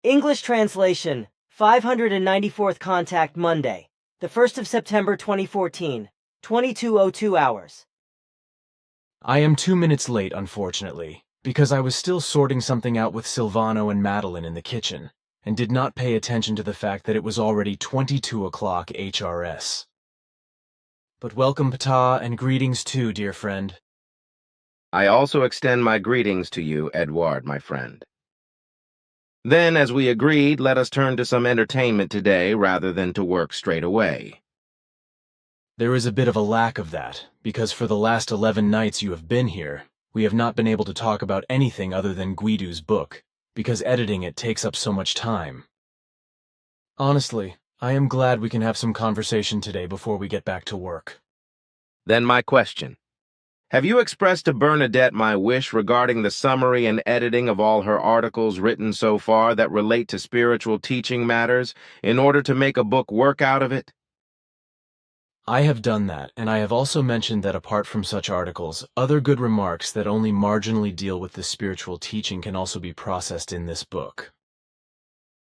English translation, 594th Contact Monday, the 1st of September 2014, 22:02 hours. I am 2 minutes late, unfortunately, because I was still sorting something out with Silvano and Madeline in the kitchen, and did not pay attention to the fact that it was already 22 o'clock HRS. But welcome, Ptah, and greetings too, dear friend. I also extend my greetings to you, Edouard, my friend. Then, as we agreed, let us turn to some entertainment today rather than to work straight away. There is a bit of a lack of that, because for the last 11 nights you have been here, we have not been able to talk about anything other than Guido's book, because editing it takes up so much time. Honestly, I am glad we can have some conversation today before we get back to work. Then my question. Have you expressed to Bernadette my wish regarding the summary and editing of all her articles written so far that relate to spiritual teaching matters in order to make a book work out of it? I have done that, and I have also mentioned that apart from such articles, other good remarks that only marginally deal with the spiritual teaching can also be processed in this book.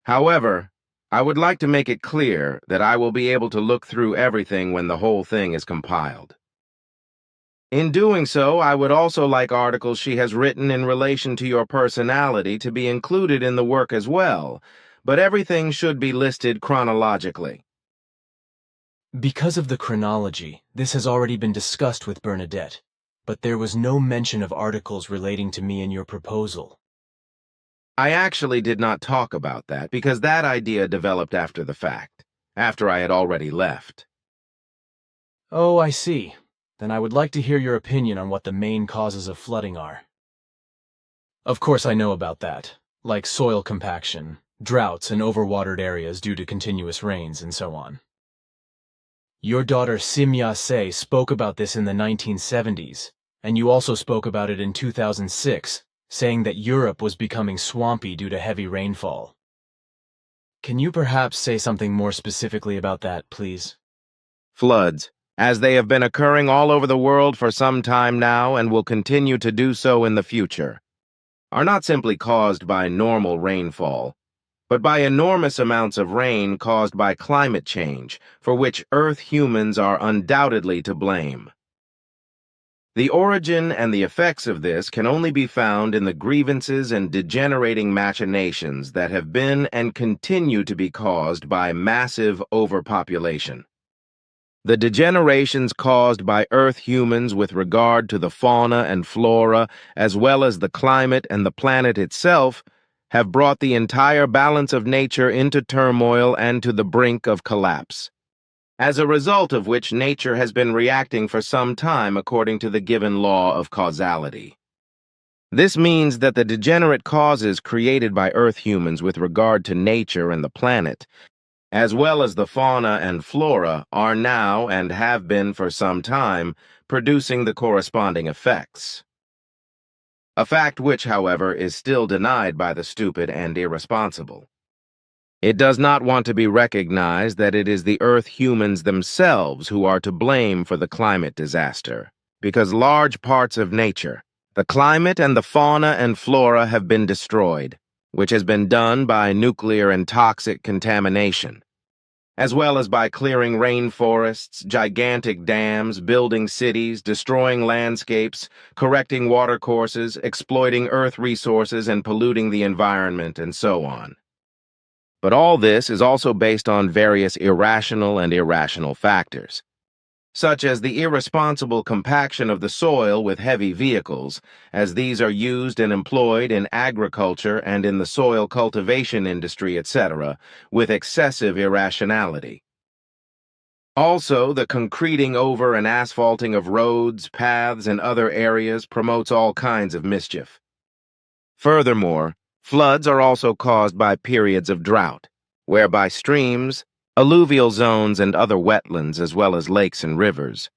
However, I would like to make it clear that I will be able to look through everything when the whole thing is compiled. In doing so, I would also like articles she has written in relation to your personality to be included in the work as well, but everything should be listed chronologically. Because of the chronology, this has already been discussed with Bernadette, but there was no mention of articles relating to me in your proposal. I actually did not talk about that because that idea developed after the fact, after I had already left. Oh, I see. Then I would like to hear your opinion on what the main causes of flooding are. Of course I know about that, like soil compaction, droughts and overwatered areas due to continuous rains, and so on. Your daughter Simya Se spoke about this in the 1970s, and you also spoke about it in 2006, saying that Europe was becoming swampy due to heavy rainfall. Can you perhaps say something more specifically about that, please? Floods, as they have been occurring all over the world for some time now and will continue to do so in the future, are not simply caused by normal rainfall, but by enormous amounts of rain caused by climate change, for which Earth humans are undoubtedly to blame. The origin and the effects of this can only be found in the grievances and degenerating machinations that have been and continue to be caused by massive overpopulation. The degenerations caused by Earth humans with regard to the fauna and flora, as well as the climate and the planet itself, have brought the entire balance of nature into turmoil and to the brink of collapse, as a result of which nature has been reacting for some time according to the given law of causality. This means that the degenerate causes created by Earth humans with regard to nature and the planet, as well as the fauna and flora, are now, and have been for some time, producing the corresponding effects. A fact which, however, is still denied by the stupid and irresponsible. It does not want to be recognized that it is the Earth humans themselves who are to blame for the climate disaster, because large parts of nature, the climate and the fauna and flora have been destroyed, which has been done by nuclear and toxic contamination, as well as by clearing rainforests, gigantic dams, building cities, destroying landscapes, correcting watercourses, exploiting earth resources, and polluting the environment, and so on. But all this is also based on various irrational and irrational factors, such as the irresponsible compaction of the soil with heavy vehicles, as these are used and employed in agriculture and in the soil cultivation industry, etc., with excessive irrationality. Also, the concreting over and asphalting of roads, paths, and other areas promotes all kinds of mischief. Furthermore, floods are also caused by periods of drought, whereby streams, alluvial zones, and other wetlands, as well as lakes and rivers,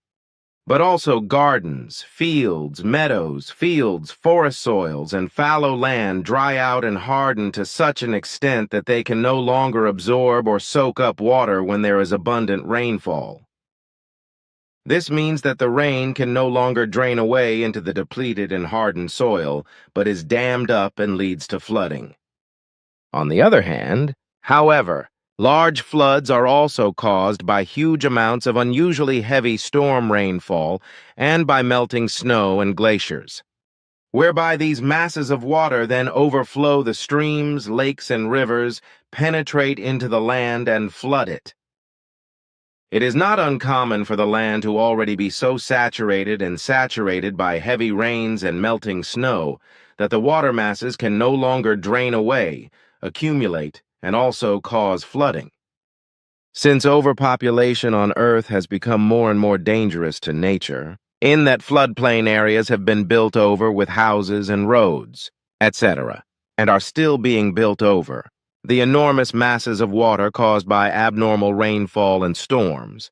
but also gardens, fields, meadows, forest soils, and fallow land dry out and harden to such an extent that they can no longer absorb or soak up water when there is abundant rainfall. This means that the rain can no longer drain away into the depleted and hardened soil, but is dammed up and leads to flooding. On the other hand, however, large floods are also caused by huge amounts of unusually heavy storm rainfall and by melting snow and glaciers, whereby these masses of water then overflow the streams, lakes, and rivers, penetrate into the land, and flood it. It is not uncommon for the land to already be so saturated by heavy rains and melting snow that the water masses can no longer drain away, accumulate, and also cause flooding. Since overpopulation on Earth has become more and more dangerous to nature, in that floodplain areas have been built over with houses and roads, etc., and are still being built over, the enormous masses of water caused by abnormal rainfall and storms,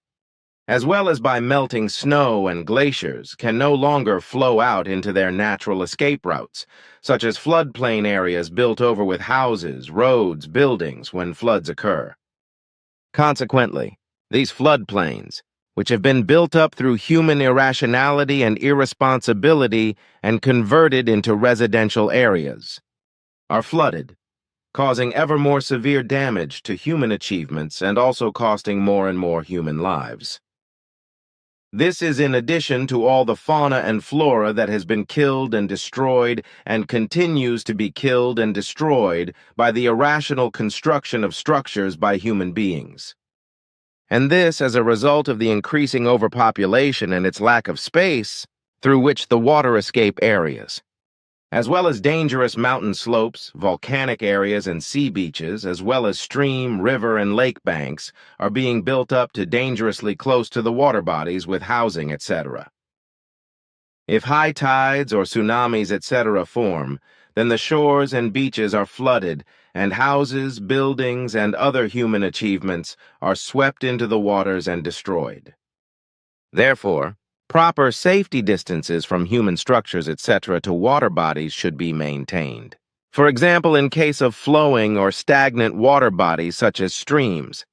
as well as by melting snow and glaciers, can no longer flow out into their natural escape routes, such as floodplain areas built over with houses, roads, buildings when floods occur. Consequently, these floodplains, which have been built up through human irrationality and irresponsibility and converted into residential areas, are flooded, causing ever more severe damage to human achievements and also costing more and more human lives. This is in addition to all the fauna and flora that has been killed and destroyed and continues to be killed and destroyed by the irrational construction of structures by human beings. And this as a result of the increasing overpopulation and its lack of space through which the water escape areas, as well as dangerous mountain slopes, volcanic areas, and sea beaches, as well as stream, river, and lake banks, are being built up to dangerously close to the water bodies with housing, etc. If high tides or tsunamis, etc. form, then the shores and beaches are flooded, and houses, buildings, and other human achievements are swept into the waters and destroyed. Therefore, proper safety distances from human structures, etc., to water bodies should be maintained. For example, in case of flowing or stagnant water bodies such as streams,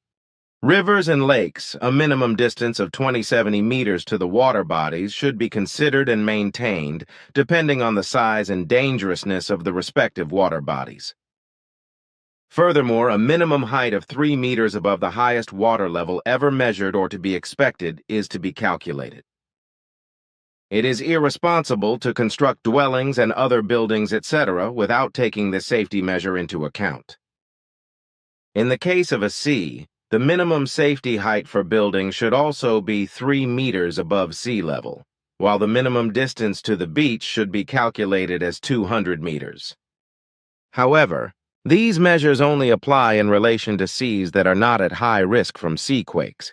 rivers and lakes, a minimum distance of 70 meters to the water bodies should be considered and maintained depending on the size and dangerousness of the respective water bodies. Furthermore, a minimum height of 3 meters above the highest water level ever measured or to be expected is to be calculated. It is irresponsible to construct dwellings and other buildings, etc., without taking this safety measure into account. In the case of a sea, the minimum safety height for buildings should also be 3 meters above sea level, while the minimum distance to the beach should be calculated as 200 meters. However, these measures only apply in relation to seas that are not at high risk from seaquakes.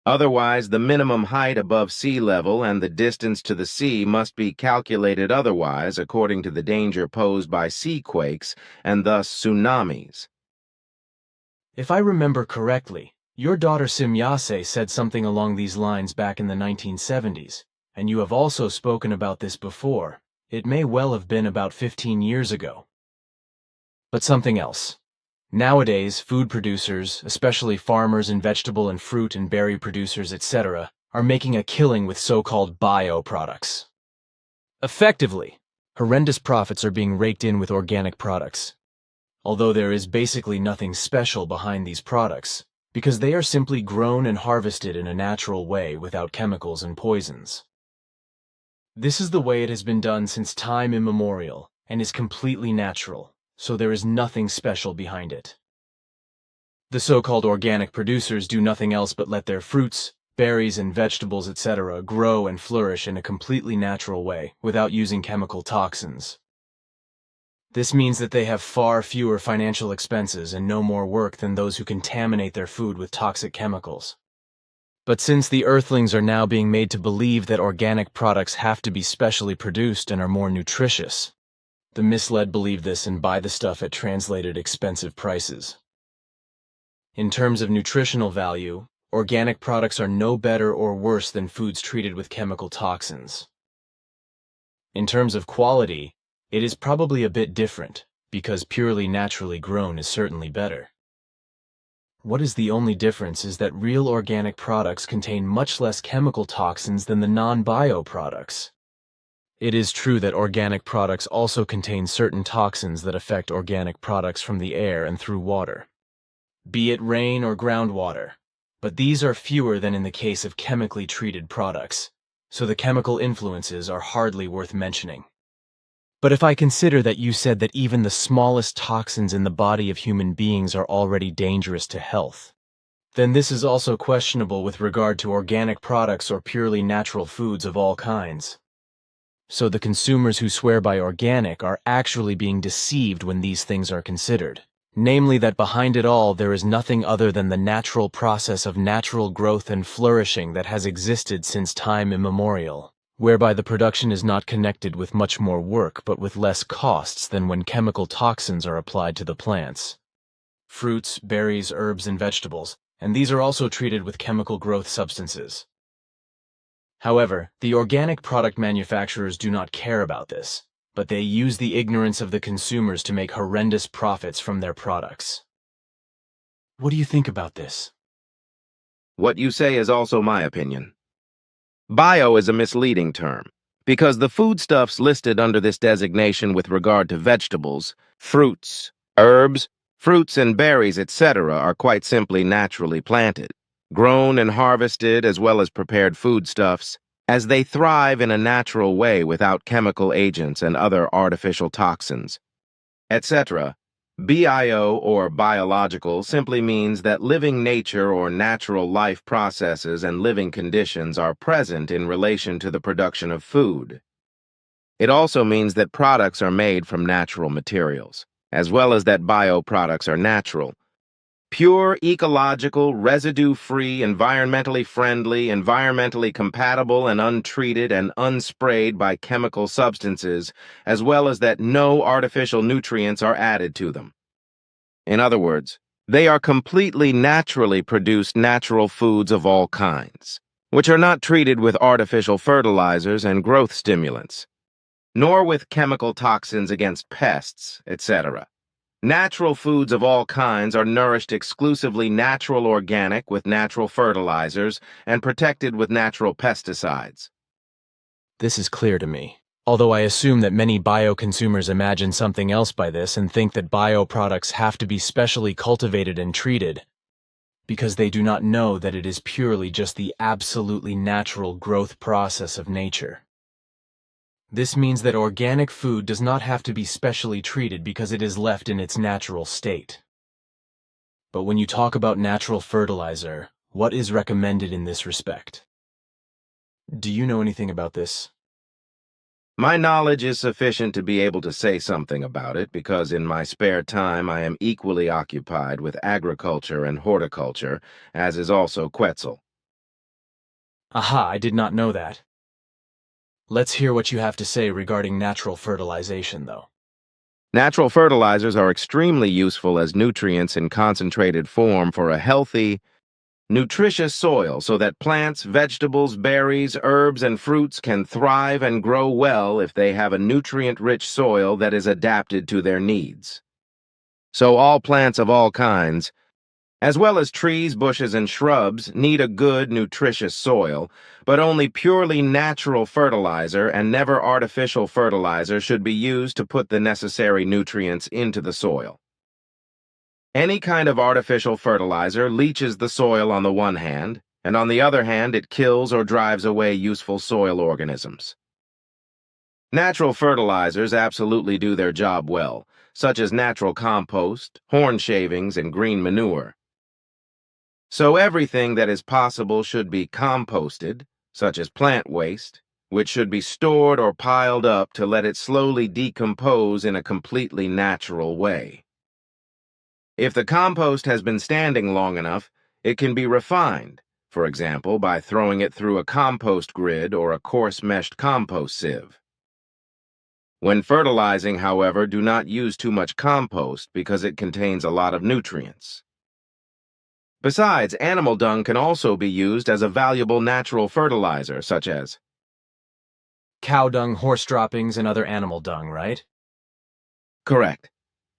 Otherwise, the minimum height above sea level and the distance to the sea must be calculated otherwise according to the danger posed by seaquakes and thus tsunamis. If I remember correctly, your daughter Simyase said something along these lines back in the 1970s, and you have also spoken about this before. It may well have been about 15 years ago. But something else. Nowadays, food producers, especially farmers and vegetable and fruit and berry producers, etc., are making a killing with so-called bio-products. Effectively, horrendous profits are being raked in with organic products, although there is basically nothing special behind these products, because they are simply grown and harvested in a natural way without chemicals and poisons. This is the way it has been done since time immemorial and is completely natural. So there is nothing special behind it. The so-called organic producers do nothing else but let their fruits, berries, and vegetables, etc. grow and flourish in a completely natural way without using chemical toxins. This means that they have far fewer financial expenses and no more work than those who contaminate their food with toxic chemicals. But since the earthlings are now being made to believe that organic products have to be specially produced and are more nutritious, the misled believe this and buy the stuff at translated expensive prices. In terms of nutritional value, organic products are no better or worse than foods treated with chemical toxins. In terms of quality, it is probably a bit different, because purely naturally grown is certainly better. What is the only difference is that real organic products contain much less chemical toxins than the non-bio products. It is true that organic products also contain certain toxins that affect organic products from the air and through water, be it rain or groundwater, but these are fewer than in the case of chemically treated products, so the chemical influences are hardly worth mentioning. But if I consider that you said that even the smallest toxins in the body of human beings are already dangerous to health, then this is also questionable with regard to organic products or purely natural foods of all kinds. So the consumers who swear by organic are actually being deceived when these things are considered. Namely that behind it all there is nothing other than the natural process of natural growth and flourishing that has existed since time immemorial, whereby the production is not connected with much more work but with less costs than when chemical toxins are applied to the plants. Fruits, berries, herbs, and vegetables, and these are also treated with chemical growth substances. However, the organic product manufacturers do not care about this, but they use the ignorance of the consumers to make horrendous profits from their products. What do you think about this? What you say is also my opinion. Bio is a misleading term, because the foodstuffs listed under this designation with regard to vegetables, fruits, herbs, fruits and berries, etc. are quite simply naturally planted, grown and harvested as well as prepared foodstuffs, as they thrive in a natural way without chemical agents and other artificial toxins, etc. Bio or biological simply means that living nature or natural life processes and living conditions are present in relation to the production of food. It also means that products are made from natural materials, as well as that bioproducts are natural. Pure, ecological, residue-free, environmentally friendly, environmentally compatible, and untreated and unsprayed by chemical substances, as well as that no artificial nutrients are added to them. In other words, they are completely naturally produced natural foods of all kinds, which are not treated with artificial fertilizers and growth stimulants, nor with chemical toxins against pests, etc. Natural foods of all kinds are nourished exclusively natural organic with natural fertilizers and protected with natural pesticides. This is clear to me, although I assume that many bio-consumers imagine something else by this and think that bioproducts have to be specially cultivated and treated, because they do not know that it is purely just the absolutely natural growth process of nature. This means that organic food does not have to be specially treated because it is left in its natural state. But when you talk about natural fertilizer, what is recommended in this respect? Do you know anything about this? My knowledge is sufficient to be able to say something about it because in my spare time I am equally occupied with agriculture and horticulture, as is also Quetzal. Aha, I did not know that. Let's hear what you have to say regarding natural fertilization, though. Natural fertilizers are extremely useful as nutrients in concentrated form for a healthy, nutritious soil so that plants, vegetables, berries, herbs, and fruits can thrive and grow well if they have a nutrient-rich soil that is adapted to their needs. So all plants of all kinds, as well as trees, bushes, and shrubs, need a good, nutritious soil, but only purely natural fertilizer and never artificial fertilizer should be used to put the necessary nutrients into the soil. Any kind of artificial fertilizer leaches the soil on the one hand, and on the other hand it kills or drives away useful soil organisms. Natural fertilizers absolutely do their job well, such as natural compost, horn shavings, and green manure. So everything that is possible should be composted, such as plant waste, which should be stored or piled up to let it slowly decompose in a completely natural way. If the compost has been standing long enough, it can be refined, for example, by throwing it through a compost grid or a coarse-meshed compost sieve. When fertilizing, however, do not use too much compost because it contains a lot of nutrients. Besides, animal dung can also be used as a valuable natural fertilizer, such as Cow dung, horse droppings, and other animal dung, right? Correct.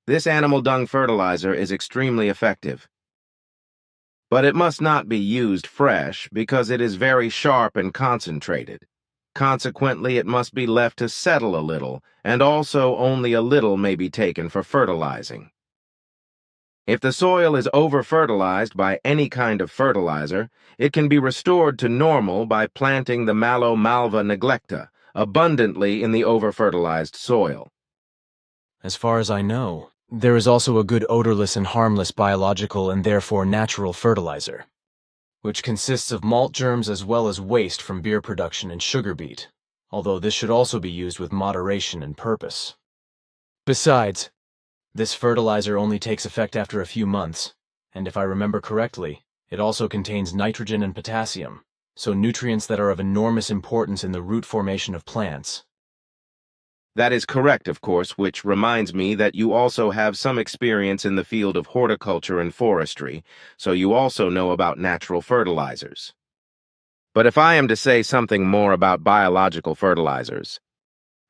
This animal dung fertilizer is extremely effective. But it must not be used fresh because it is very sharp and concentrated. Consequently, it must be left to settle a little, and also only a little may be taken for fertilizing. If the soil is over-fertilized by any kind of fertilizer, it can be restored to normal by planting the Mallow Malva neglecta abundantly in the over-fertilized soil. As far as I know, there is also a good odorless and harmless biological and therefore natural fertilizer, which consists of malt germs as well as waste from beer production and sugar beet, although this should also be used with moderation and purpose. Besides, this fertilizer only takes effect after a few months, and if I remember correctly, it also contains nitrogen and potassium, so nutrients that are of enormous importance in the root formation of plants. That is correct, of course, which reminds me that you also have some experience in the field of horticulture and forestry, so you also know about natural fertilizers. But if I am to say something more about biological fertilizers,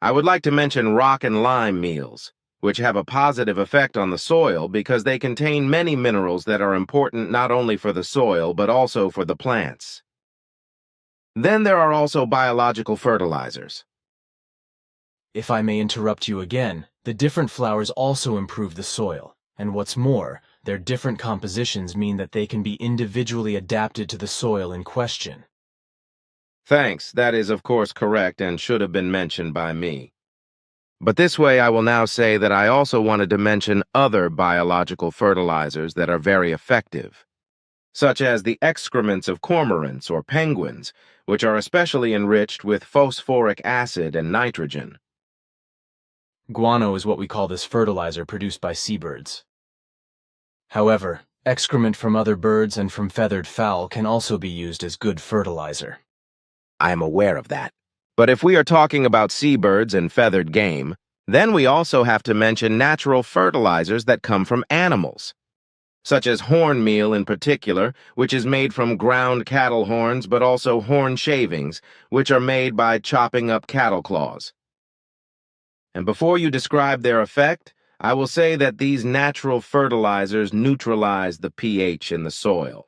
I would like to mention rock and lime meals, which have a positive effect on the soil because they contain many minerals that are important not only for the soil but also for the plants. Then there are also biological fertilizers. If I may interrupt you again, the different flowers also improve the soil, and what's more, their different compositions mean that they can be individually adapted to the soil in question. Thanks, that is of course correct and should have been mentioned by me. But this way I will now say that I also wanted to mention other biological fertilizers that are very effective, such as the excrements of cormorants or penguins, which are especially enriched with phosphoric acid and nitrogen. Guano is what we call this fertilizer produced by seabirds. However, excrement from other birds and from feathered fowl can also be used as good fertilizer. I am aware of that. But if we are talking about seabirds and feathered game, then we also have to mention natural fertilizers that come from animals, such as horn meal in particular, which is made from ground cattle horns, but also horn shavings, which are made by chopping up cattle claws. And before you describe their effect, I will say that these natural fertilizers neutralize the pH in the soil.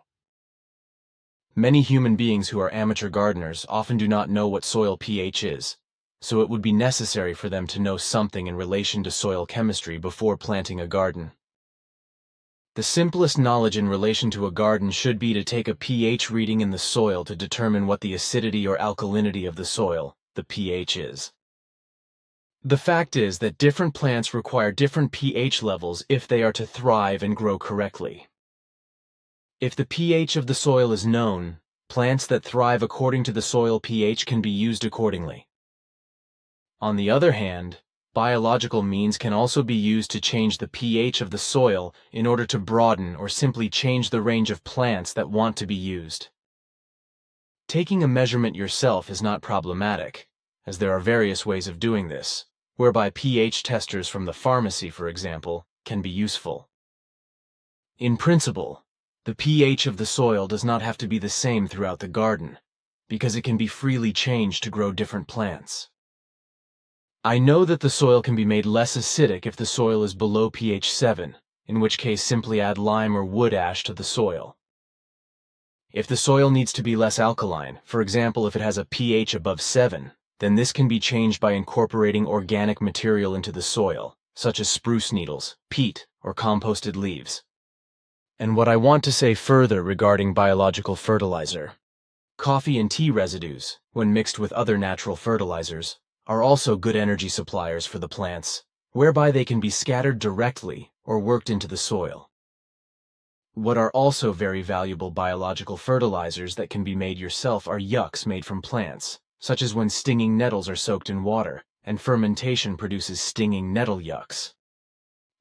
Many human beings who are amateur gardeners often do not know what soil pH is, so it would be necessary for them to know something in relation to soil chemistry before planting a garden. The simplest knowledge in relation to a garden should be to take a pH reading in the soil to determine what the acidity or alkalinity of the soil, the pH, is. The fact is that different plants require different pH levels if they are to thrive and grow correctly. If the pH of the soil is known, plants that thrive according to the soil pH can be used accordingly. On the other hand, biological means can also be used to change the pH of the soil in order to broaden or simply change the range of plants that want to be used. Taking a measurement yourself is not problematic, as there are various ways of doing this, whereby pH testers from the pharmacy, for example, can be useful. In principle, the pH of the soil does not have to be the same throughout the garden, because it can be freely changed to grow different plants. I know that the soil can be made less acidic if the soil is below pH 7, in which case simply add lime or wood ash to the soil. If the soil needs to be less alkaline, for example if it has a pH above 7, then this can be changed by incorporating organic material into the soil, such as spruce needles, peat, or composted leaves. And what I want to say further regarding biological fertilizer, coffee and tea residues, when mixed with other natural fertilizers, are also good energy suppliers for the plants, whereby they can be scattered directly or worked into the soil. What are also very valuable biological fertilizers that can be made yourself are yucks made from plants, such as when stinging nettles are soaked in water, and fermentation produces stinging nettle yucks.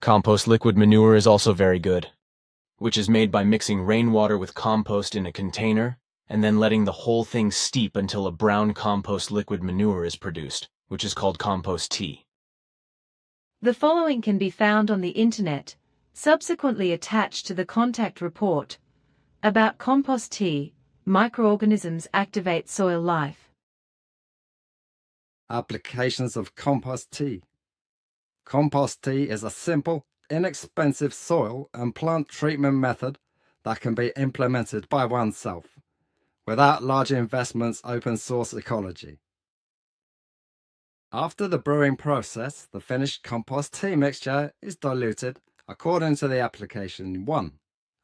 Compost liquid manure is also very good, which is made by mixing rainwater with compost in a container and then letting the whole thing steep until a brown compost liquid manure is produced, which is called compost tea. The following can be found on the internet, subsequently attached to the contact report. About compost tea, microorganisms activate soil life. Applications of compost tea. Compost tea is a simple, inexpensive soil and plant treatment method that can be implemented by oneself, without large investments open source ecology. After the brewing process, the finished compost tea mixture is diluted according to the application 1,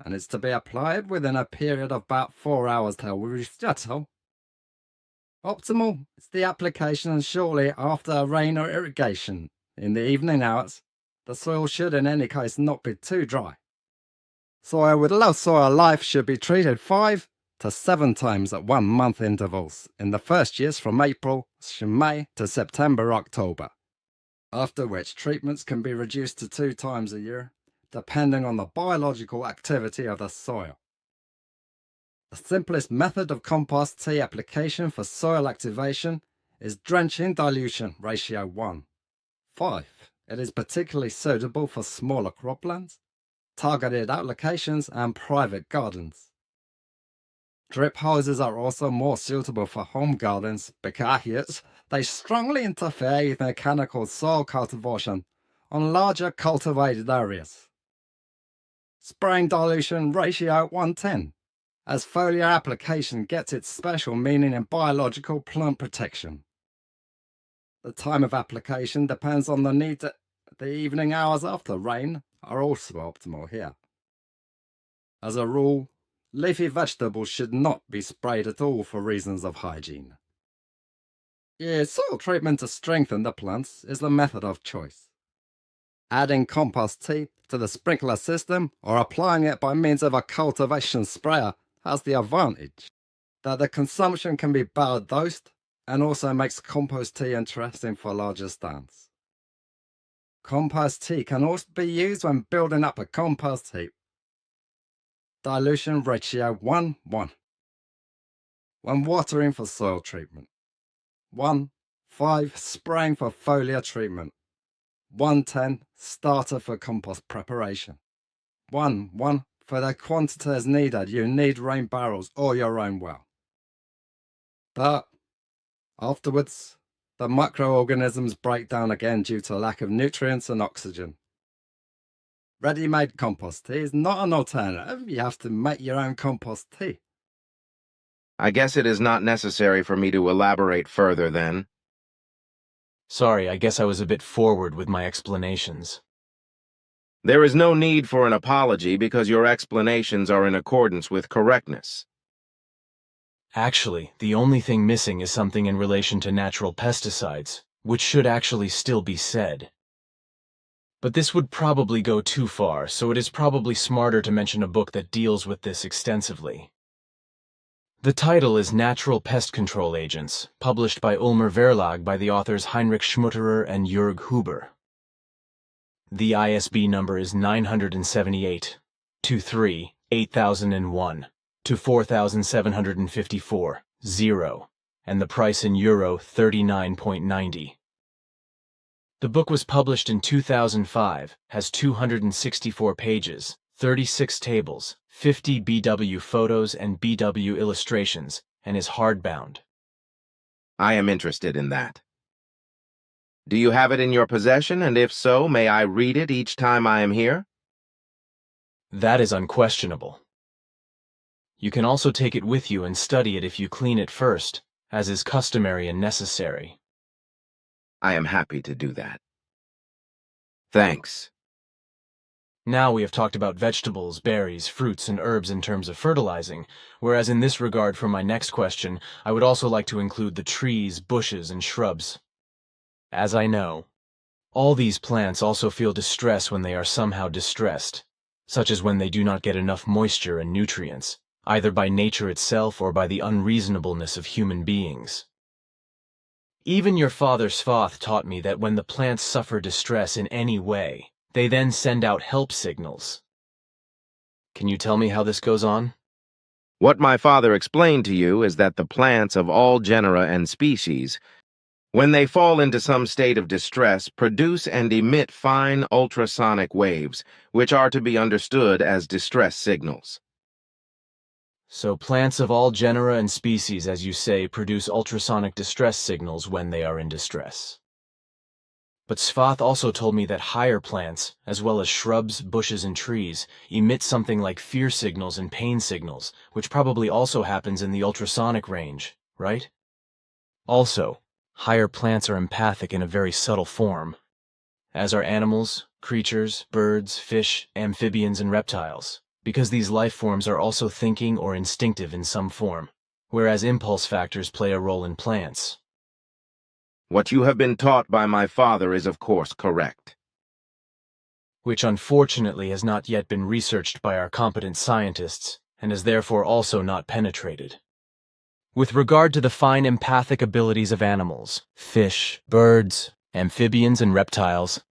and is to be applied within a period of about 4 hours till risotto. Optimal is the application shortly after rain or irrigation. In the evening hours, the soil should in any case not be too dry. Soil with low soil life should be treated 5 to 7 times at 1 month intervals in the first years from May to September, October, after which treatments can be reduced to 2 times a year, depending on the biological activity of the soil. The simplest method of compost tea application for soil activation is drenching dilution ratio 1:5. It is particularly suitable for smaller croplands, targeted applications and private gardens. Drip hoses are also more suitable for home gardens because they strongly interfere with mechanical soil cultivation on larger cultivated areas. Spraying dilution ratio 1:10, as foliar application gets its special meaning in biological plant protection. The time of application depends on the need. The evening hours after rain are also optimal here. As a rule, leafy vegetables should not be sprayed at all for reasons of hygiene. Soil treatment to strengthen the plants is the method of choice. Adding compost tea to the sprinkler system or applying it by means of a cultivation sprayer has the advantage that the consumption can be barrel dosed and also makes compost tea interesting for larger stands. Compost tea can also be used when building up a compost heap. Dilution ratio 1:1. When watering for soil treatment. 1:5 spraying for foliar treatment. 1:10 starter for compost preparation. 1:1 for the quantities needed. You need rain barrels or your own well. But afterwards, the microorganisms break down again due to a lack of nutrients and oxygen. Ready-made compost tea is not an alternative. You have to make your own compost tea. I guess it is not necessary for me to elaborate further then. Sorry, I guess I was a bit forward with my explanations. There is no need for an apology because your explanations are in accordance with correctness. Actually, the only thing missing is something in relation to natural pesticides, which should actually still be said. But this would probably go too far, so it is probably smarter to mention a book that deals with this extensively. The title is Natural Pest Control Agents, published by Ulmer Verlag by the authors Heinrich Schmutterer and Jörg Huber. The ISB number is 978-23-8001 to 4754-0, and the price in euro 39.90. The book was published in 2005, has 264 pages, 36 tables, 50 BW photos and BW illustrations, and is hardbound. I am interested in that. Do you have it in your possession, and if so, may I read it each time I am here? That is unquestionable. You can also take it with you and study it if you clean it first, as is customary and necessary. I am happy to do that. Thanks. Now we have talked about vegetables, berries, fruits, and herbs in terms of fertilizing, whereas in this regard for my next question, I would also like to include the trees, bushes, and shrubs. As I know, all these plants also feel distress when they are somehow distressed, such as when they do not get enough moisture and nutrients, either by nature itself or by the unreasonableness of human beings. Even your father Svath taught me that when the plants suffer distress in any way, they then send out help signals. Can you tell me how this goes on? What my father explained to you is that the plants of all genera and species, when they fall into some state of distress, produce and emit fine ultrasonic waves, which are to be understood as distress signals. So plants of all genera and species, as you say, produce ultrasonic distress signals when they are in distress. But Svath also told me that higher plants, as well as shrubs, bushes, and trees, emit something like fear signals and pain signals, which probably also happens in the ultrasonic range, right? Also, higher plants are empathic in a very subtle form, as are animals, creatures, birds, fish, amphibians, and reptiles, because these life forms are also thinking or instinctive in some form, whereas impulse factors play a role in plants. What you have been taught by my father is of course correct. Which unfortunately has not yet been researched by our competent scientists, and is therefore also not penetrated. With regard to the fine empathic abilities of animals, fish, birds, amphibians, and reptiles,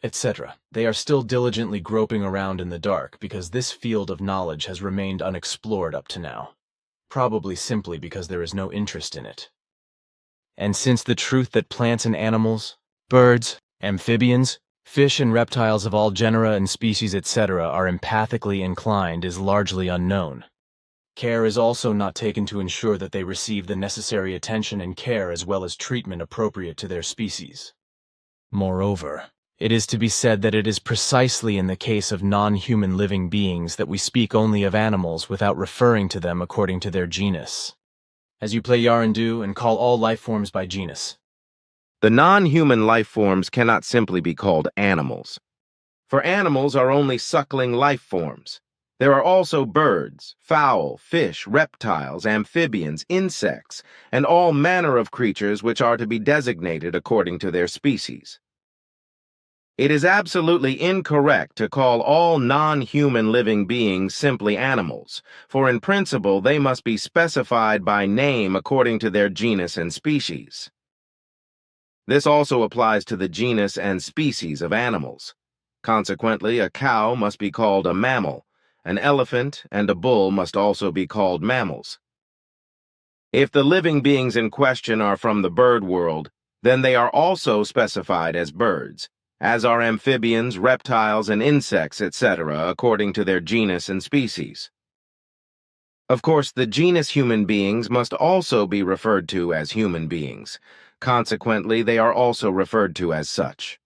etc., they are still diligently groping around in the dark because this field of knowledge has remained unexplored up to now, probably simply because there is no interest in it. And since the truth that plants and animals, birds, amphibians, fish and reptiles of all genera and species, etc., are empathically inclined is largely unknown, care is also not taken to ensure that they receive the necessary attention and care as well as treatment appropriate to their species. Moreover, it is to be said that it is precisely in the case of non-human living beings that we speak only of animals without referring to them according to their genus, as you play Yarandu and call all life forms by genus. The non-human life forms cannot simply be called animals. For animals are only suckling life forms. There are also birds, fowl, fish, reptiles, amphibians, insects, and all manner of creatures which are to be designated according to their species. It is absolutely incorrect to call all non-human living beings simply animals, for in principle they must be specified by name according to their genus and species. This also applies to the genus and species of animals. Consequently, a cow must be called a mammal. An elephant and a bull must also be called mammals. If the living beings in question are from the bird world, then they are also specified as birds, as are amphibians, reptiles, and insects, etc., according to their genus and species. Of course, the genus human beings must also be referred to as human beings. Consequently, they are also referred to as such.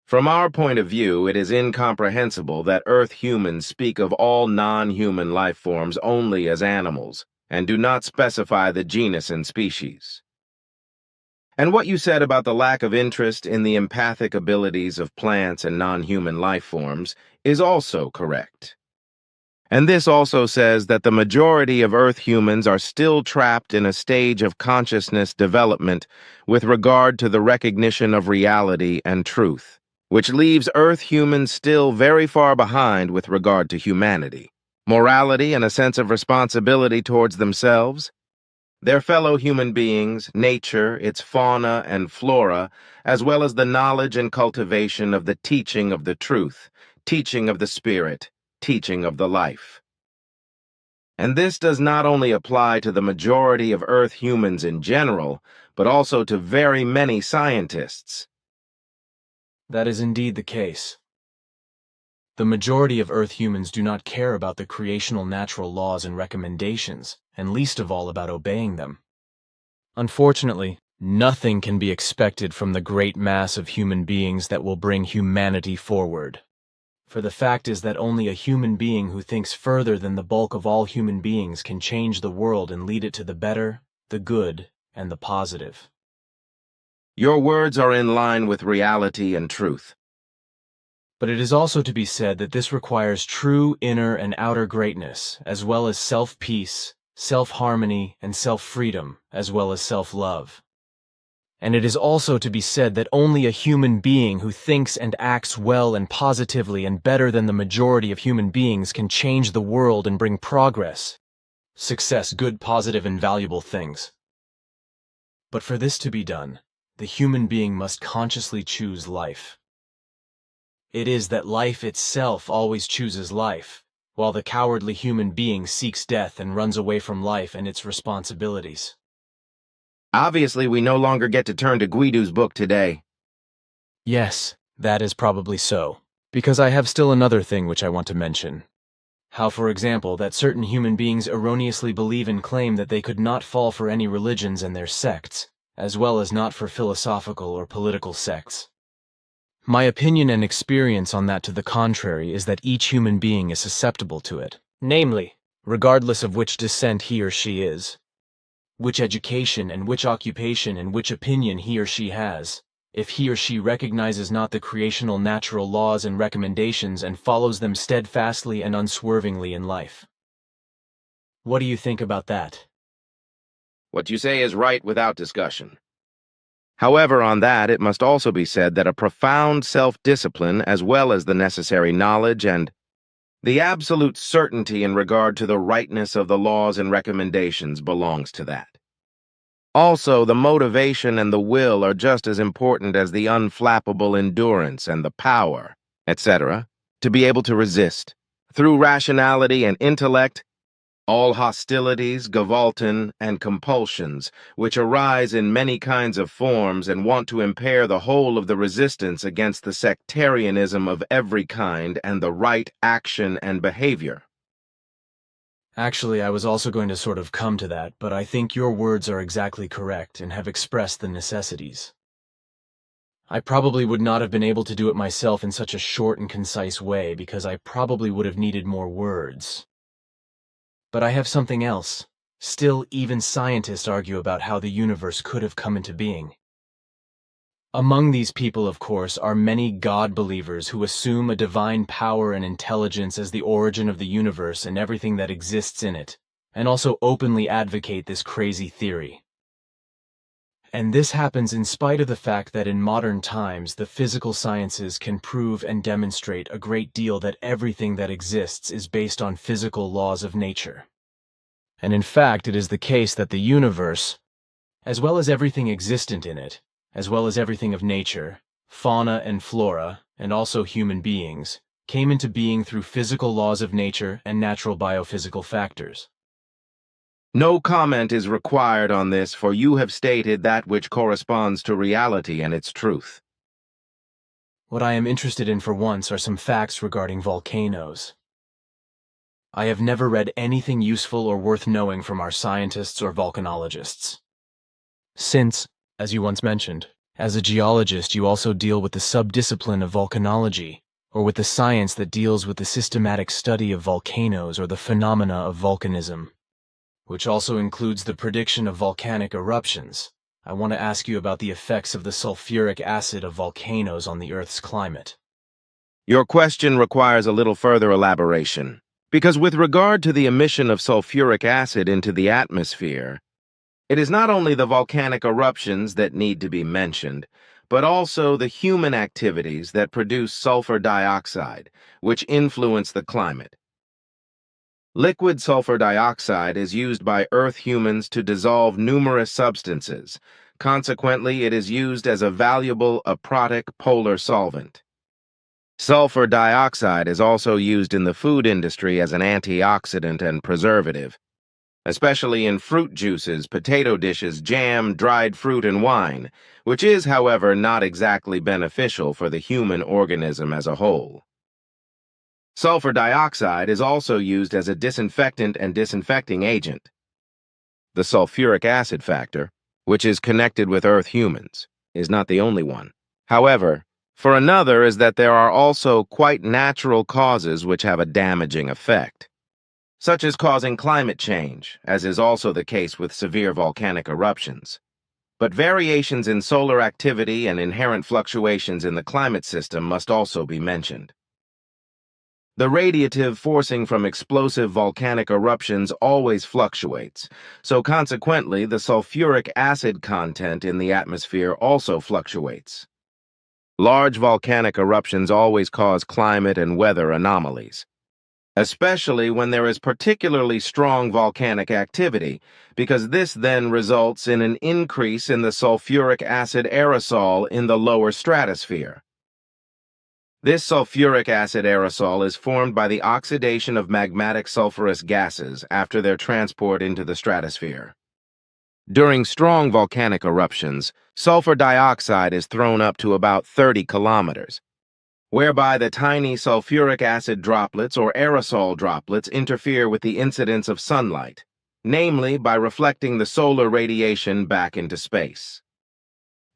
From our point of view, it is incomprehensible that Earth humans speak of all non-human life forms only as animals, and do not specify the genus and species. And what you said about the lack of interest in the empathic abilities of plants and non-human life forms is also correct. And this also says that the majority of Earth humans are still trapped in a stage of consciousness development with regard to the recognition of reality and truth, which leaves Earth humans still very far behind with regard to humanity, morality, and a sense of responsibility towards themselves, their fellow human beings, nature, its fauna and flora, as well as the knowledge and cultivation of the teaching of the truth, teaching of the spirit, teaching of the life. And this does not only apply to the majority of Earth humans in general, but also to very many scientists. That is indeed the case. The majority of Earth humans do not care about the creational natural laws and recommendations, and least of all about obeying them. Unfortunately, nothing can be expected from the great mass of human beings that will bring humanity forward. For the fact is that only a human being who thinks further than the bulk of all human beings can change the world and lead it to the better, the good, and the positive. Your words are in line with reality and truth. But it is also to be said that this requires true inner and outer greatness, as well as self-peace, self-harmony, and self-freedom, as well as self-love. And it is also to be said that only a human being who thinks and acts well and positively and better than the majority of human beings can change the world and bring progress, success, good, positive, and valuable things. But for this to be done, the human being must consciously choose life. It is that life itself always chooses life, while the cowardly human being seeks death and runs away from life and its responsibilities. Obviously, we no longer get to turn to Guido's book today. Yes, that is probably so, because I have still another thing which I want to mention. How, for example, that certain human beings erroneously believe and claim that they could not fall for any religions and their sects, as well as not for philosophical or political sects. My opinion and experience on that to the contrary is that each human being is susceptible to it, namely, regardless of which descent he or she is. which education and which occupation and which opinion he or she has, if he or she recognizes not the creational natural laws and recommendations and follows them steadfastly and unswervingly in life. What do you think about that? What you say is right without discussion. However, on that, it must also be said that a profound self-discipline, as well as the necessary knowledge and the absolute certainty in regard to the rightness of the laws and recommendations, belongs to that. Also, the motivation and the will are just as important as the unflappable endurance and the power, etc., to be able to resist, through rationality and intellect, all hostilities, gavulton, and compulsions, which arise in many kinds of forms and want to impair the whole of the resistance against the sectarianism of every kind and the right action and behavior. Actually, I was also going to sort of come to that, but I think your words are exactly correct and have expressed the necessities. I probably would not have been able to do it myself in such a short and concise way because I probably would have needed more words. But I have something else. Still, even scientists argue about how the universe could have come into being. Among these people, of course, are many God believers who assume a divine power and intelligence as the origin of the universe and everything that exists in it, and also openly advocate this crazy theory. And this happens in spite of the fact that in modern times the physical sciences can prove and demonstrate a great deal that everything that exists is based on physical laws of nature. And in fact, it is the case that the universe, as well as everything existent in it, as well as everything of nature, fauna and flora, and also human beings, came into being through physical laws of nature and natural biophysical factors. No comment is required on this, for you have stated that which corresponds to reality and its truth. What I am interested in for once are some facts regarding volcanoes. I have never read anything useful or worth knowing from our scientists or volcanologists. Since, as you once mentioned, as a geologist you also deal with the subdiscipline of volcanology, or with the science that deals with the systematic study of volcanoes or the phenomena of volcanism, which also includes the prediction of volcanic eruptions, I want to ask you about the effects of the sulfuric acid of volcanoes on the Earth's climate. Your question requires a little further elaboration, because with regard to the emission of sulfuric acid into the atmosphere, it is not only the volcanic eruptions that need to be mentioned, but also the human activities that produce sulfur dioxide, which influence the climate. Liquid sulfur dioxide is used by Earth humans to dissolve numerous substances. Consequently, it is used as a valuable aprotic polar solvent. Sulfur dioxide is also used in the food industry as an antioxidant and preservative, especially in fruit juices, potato dishes, jam, dried fruit, and wine, which is, however, not exactly beneficial for the human organism as a whole. Sulfur dioxide is also used as a disinfectant and disinfecting agent. The sulfuric acid factor, which is connected with Earth humans, is not the only one. However, for another is that there are also quite natural causes which have a damaging effect, such as causing climate change, as is also the case with severe volcanic eruptions. But variations in solar activity and inherent fluctuations in the climate system must also be mentioned. The radiative forcing from explosive volcanic eruptions always fluctuates, so consequently the sulfuric acid content in the atmosphere also fluctuates. Large volcanic eruptions always cause climate and weather anomalies, especially when there is particularly strong volcanic activity, because this then results in an increase in the sulfuric acid aerosol in the lower stratosphere. This sulfuric acid aerosol is formed by the oxidation of magmatic sulfurous gases after their transport into the stratosphere. During strong volcanic eruptions, sulfur dioxide is thrown up to about 30 kilometers, whereby the tiny sulfuric acid droplets or aerosol droplets interfere with the incidence of sunlight, namely by reflecting the solar radiation back into space.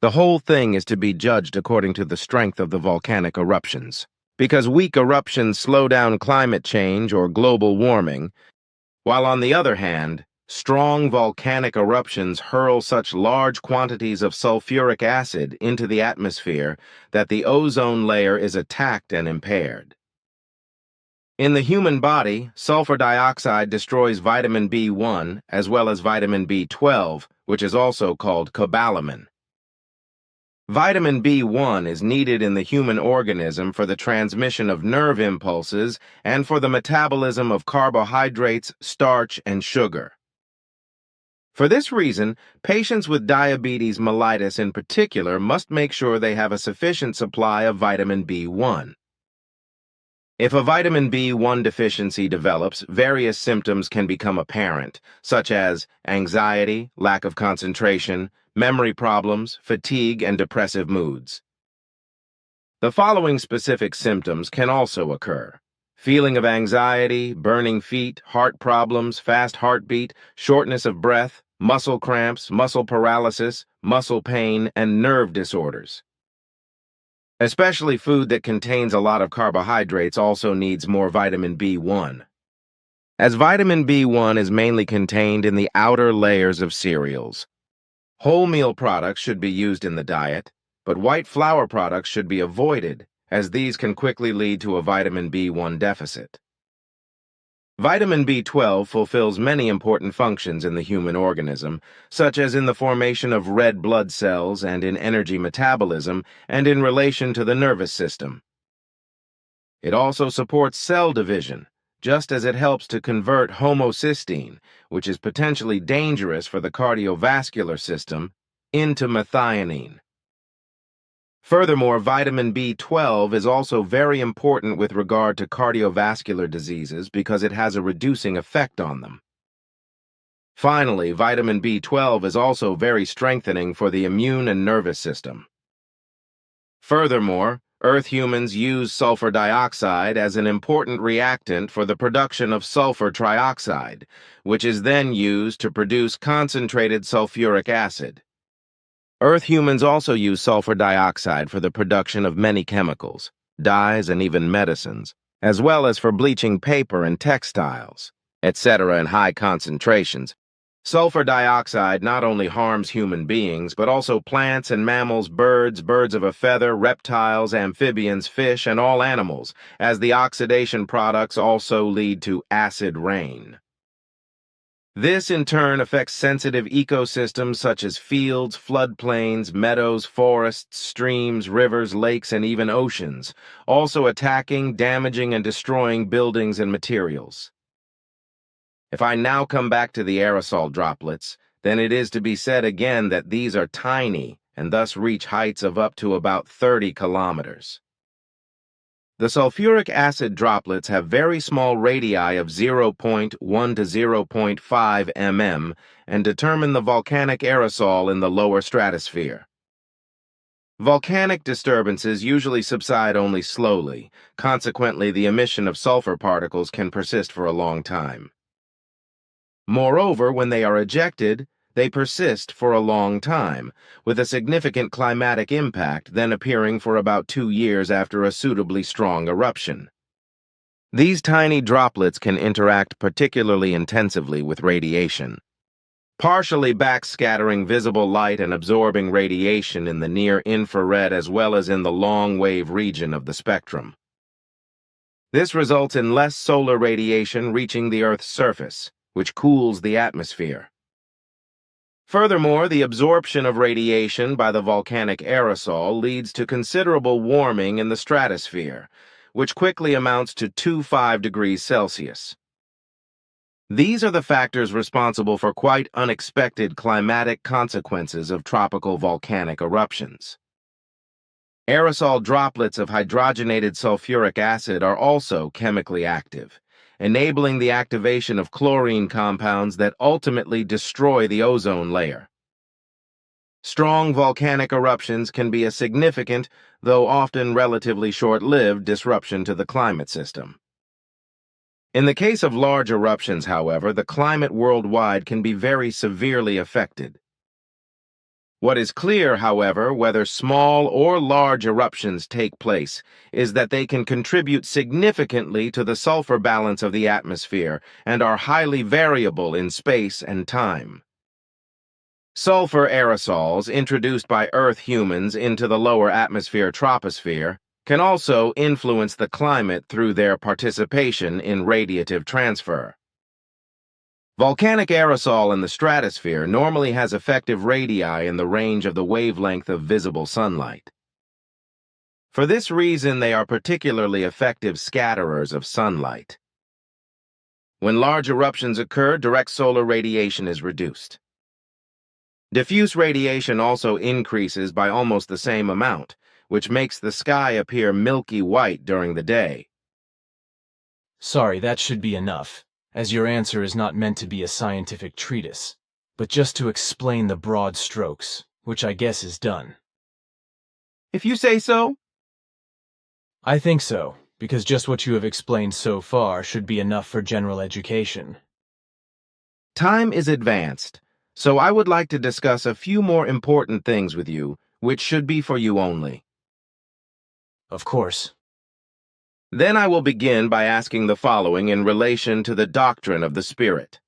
The whole thing is to be judged according to the strength of the volcanic eruptions, because weak eruptions slow down climate change or global warming, while on the other hand, Strong volcanic eruptions hurl such large quantities of sulfuric acid into the atmosphere that the ozone layer is attacked and impaired. In the human body, sulfur dioxide destroys vitamin B1 as well as vitamin B12, which is also called cobalamin. Vitamin B1 is needed in the human organism for the transmission of nerve impulses and for the metabolism of carbohydrates, starch, and sugar. For this reason, patients with diabetes mellitus in particular must make sure they have a sufficient supply of vitamin B1. If a vitamin B1 deficiency develops, various symptoms can become apparent, such as anxiety, lack of concentration, memory problems, fatigue, and depressive moods. The following specific symptoms can also occur: feeling of anxiety, burning feet, heart problems, fast heartbeat, shortness of breath, muscle cramps, muscle paralysis, muscle pain, and nerve disorders. Especially food that contains a lot of carbohydrates also needs more vitamin B1. As vitamin B1 is mainly contained in the outer layers of cereals, wholemeal products should be used in the diet, but white flour products should be avoided, as these can quickly lead to a vitamin B1 deficit. Vitamin B12 fulfills many important functions in the human organism, such as in the formation of red blood cells and in energy metabolism and in relation to the nervous system. It also supports cell division, just as it helps to convert homocysteine, which is potentially dangerous for the cardiovascular system, into methionine. Furthermore, vitamin B12 is also very important with regard to cardiovascular diseases because it has a reducing effect on them. Finally, vitamin B12 is also very strengthening for the immune and nervous system. Furthermore, Earth humans use sulfur dioxide as an important reactant for the production of sulfur trioxide, which is then used to produce concentrated sulfuric acid. Earth humans also use sulfur dioxide for the production of many chemicals, dyes, and even medicines, as well as for bleaching paper and textiles, etc. in high concentrations. Sulfur dioxide not only harms human beings, but also plants and mammals, birds, birds of a feather, reptiles, amphibians, fish, and all animals, as the oxidation products also lead to acid rain. This, in turn, affects sensitive ecosystems such as fields, floodplains, meadows, forests, streams, rivers, lakes, and even oceans, also attacking, damaging, and destroying buildings and materials. If I now come back to the aerosol droplets, then it is to be said again that these are tiny and thus reach heights of up to about 30 kilometers. The sulfuric acid droplets have very small radii of 0.1 to 0.5 mm and determine the volcanic aerosol in the lower stratosphere. Volcanic disturbances usually subside only slowly. Consequently, the emission of sulfur particles can persist for a long time. Moreover, when they are ejected, they persist for a long time, with a significant climatic impact then appearing for about 2 years after a suitably strong eruption. These tiny droplets can interact particularly intensively with radiation, partially backscattering visible light and absorbing radiation in the near-infrared as well as in the long-wave region of the spectrum. This results in less solar radiation reaching the Earth's surface, which cools the atmosphere. Furthermore, the absorption of radiation by the volcanic aerosol leads to considerable warming in the stratosphere, which quickly amounts to 25 degrees Celsius. These are the factors responsible for quite unexpected climatic consequences of tropical volcanic eruptions. Aerosol droplets of hydrogenated sulfuric acid are also chemically active, enabling the activation of chlorine compounds that ultimately destroy the ozone layer. Strong volcanic eruptions can be a significant, though often relatively short-lived, disruption to the climate system. In the case of large eruptions, however, the climate worldwide can be very severely affected. What is clear, however, whether small or large eruptions take place, is that they can contribute significantly to the sulfur balance of the atmosphere and are highly variable in space and time. Sulfur aerosols introduced by Earth humans into the lower atmosphere troposphere can also influence the climate through their participation in radiative transfer. Volcanic aerosol in the stratosphere normally has effective radii in the range of the wavelength of visible sunlight. For this reason, they are particularly effective scatterers of sunlight. When large eruptions occur, direct solar radiation is reduced. Diffuse radiation also increases by almost the same amount, which makes the sky appear milky white during the day. Sorry, that should be enough, as your answer is not meant to be a scientific treatise, but just to explain the broad strokes, which I guess is done. If you say so. I think so, because just what you have explained so far should be enough for general education. Time is advanced, so I would like to discuss a few more important things with you, which should be for you only. Of course. Then I will begin by asking the following in relation to the doctrine of the Spirit.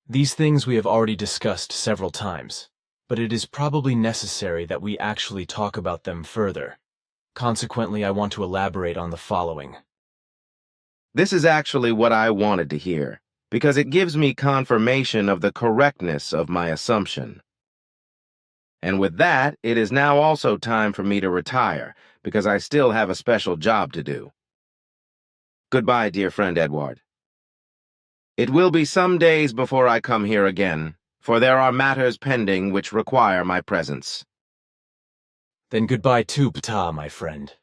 These things we have already discussed several times, but it is probably necessary that we actually talk about them further. Consequently, I want to elaborate on the following. This is actually what I wanted to hear, because it gives me confirmation of the correctness of my assumption. And with that, it is now also time for me to retire, because I still have a special job to do. Goodbye, dear friend Edward. It will be some days before I come here again, for there are matters pending which require my presence. Then goodbye too, Ptah, my friend.